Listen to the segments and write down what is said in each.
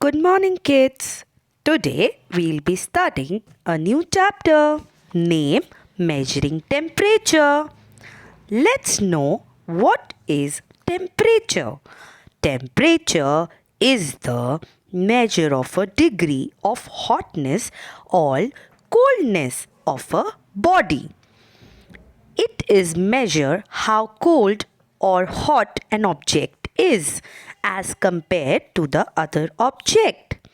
Good morning, kids. Today we'll be studying a new chapter named Measuring Temperature. Let's know what is temperature. Temperature is the measure of a degree of hotness or coldness of a body. It is measure how cold or hot an object is as compared to the other object.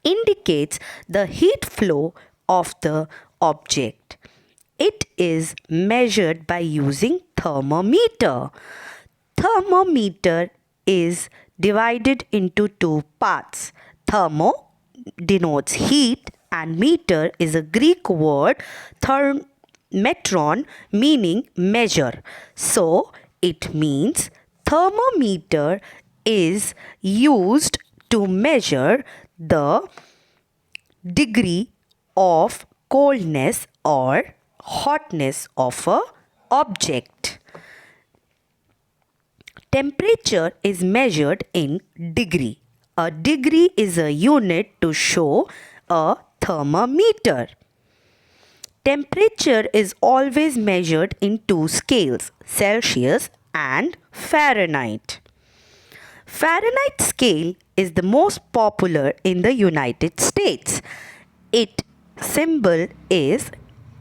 Indicates the heat flow of the object. It is measured by using thermometer. Thermometer is divided into two parts. Thermo denotes heat and meter is a Greek word thermetron meaning measure. So it means thermometer is used to measure the degree of coldness or hotness of a object. Temperature is measured in degree. A degree is a unit to show a thermometer. Temperature is always measured in two scales, Celsius and Fahrenheit. Fahrenheit scale is the most popular in the United States. Its symbol is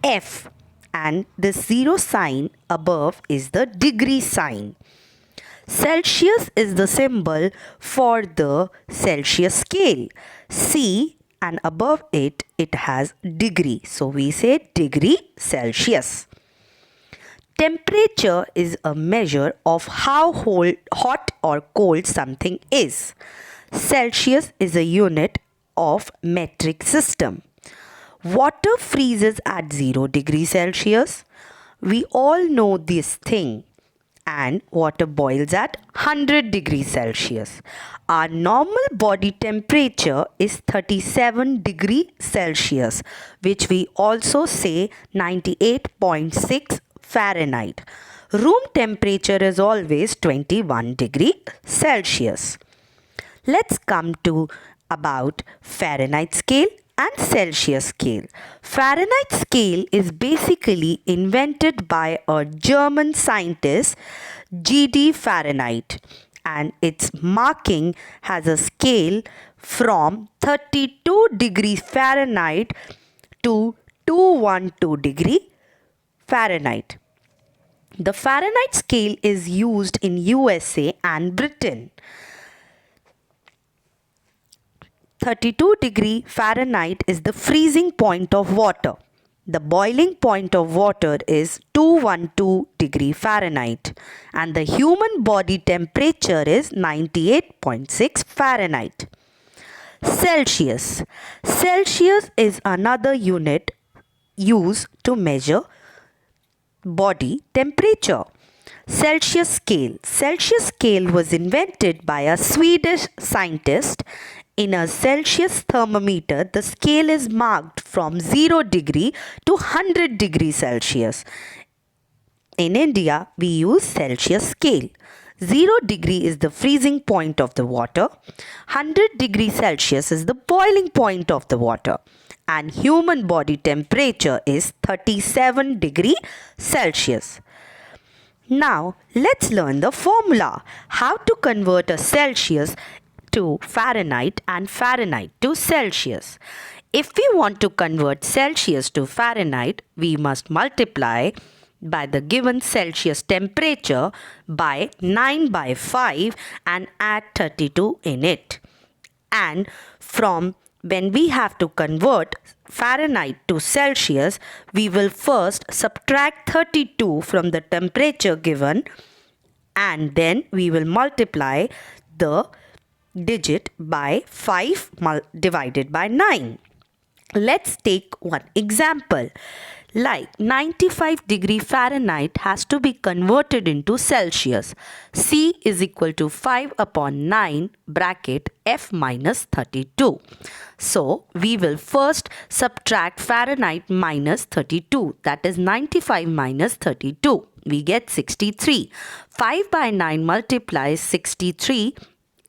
F and the zero sign above is the degree sign. Celsius is the symbol for the Celsius scale. C and above it has degree. So we say degree Celsius. Temperature is a measure of how hot or cold something is. Celsius is a unit of metric system. Water freezes at 0 degrees Celsius. We all know this thing. And water boils at 100 degrees Celsius. Our normal body temperature is 37 degrees Celsius, which we also say 98.6 Fahrenheit. Room temperature is always 21 degrees Celsius. Let's come to about Fahrenheit scale and Celsius scale. Fahrenheit scale is basically invented by a German scientist, G.D. Fahrenheit, and its marking has a scale from 32 degrees Fahrenheit to 212 degree Fahrenheit. The Fahrenheit scale is used in USA and Britain. 32 degree Fahrenheit is the freezing point of water. The boiling point of water is 212 degree Fahrenheit and the human body temperature is 98.6 Fahrenheit. Celsius. Celsius is another unit used to measure body temperature. Celsius scale. Celsius scale was invented by a Swedish scientist. In a Celsius thermometer, the scale is marked from 0 degree to 100 degree Celsius. In India, we use Celsius scale. 0 degree is the freezing point of the water. 100 degree Celsius is the boiling point of the water. And human body temperature is 37 degree Celsius. Now, let's learn the formula. How to convert a Celsius to Fahrenheit and Fahrenheit to Celsius. If we want to convert Celsius to Fahrenheit, we must multiply by the given Celsius temperature by 9 by 5 and add 32 in it. And from when we have to convert Fahrenheit to Celsius, we will first subtract 32 from the temperature given and then we will multiply the digit by 5 divided by 9. Let's take one example. Like 95 degree Fahrenheit has to be converted into Celsius. C is equal to 5 upon 9 bracket F minus 32. So we will first subtract Fahrenheit minus 32. That is 95 minus 32. We get 63. 5 by 9 multiplies 63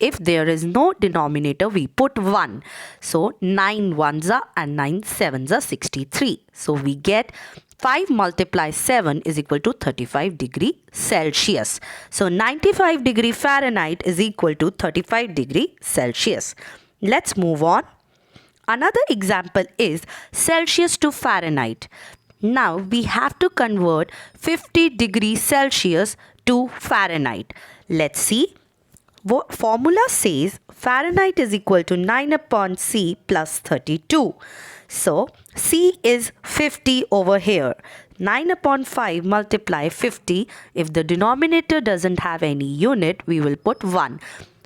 If there is no denominator, we put 1. So 9 ones are and 9 sevens are 63. So we get 5 multiplied 7 is equal to 35 degree Celsius. So 95 degree Fahrenheit is equal to 35 degree Celsius. Let's move on. Another example is Celsius to Fahrenheit. Now we have to convert 50 degrees Celsius to Fahrenheit. Let's see. What formula says Fahrenheit is equal to 9 upon C plus 32. So C is 50 over here. 9 upon 5 multiply 50. If the denominator doesn't have any unit, we will put 1.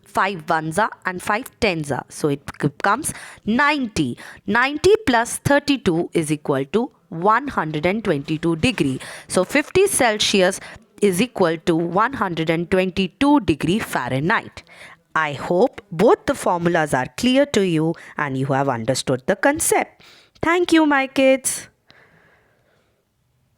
5 ones are and 5 tens are. So it becomes 90. 90 plus 32 is equal to 122 degree. So 50 Celsius is equal to 122 degree Fahrenheit. I hope both the formulas are clear to you and you have understood the concept. Thank you, my kids.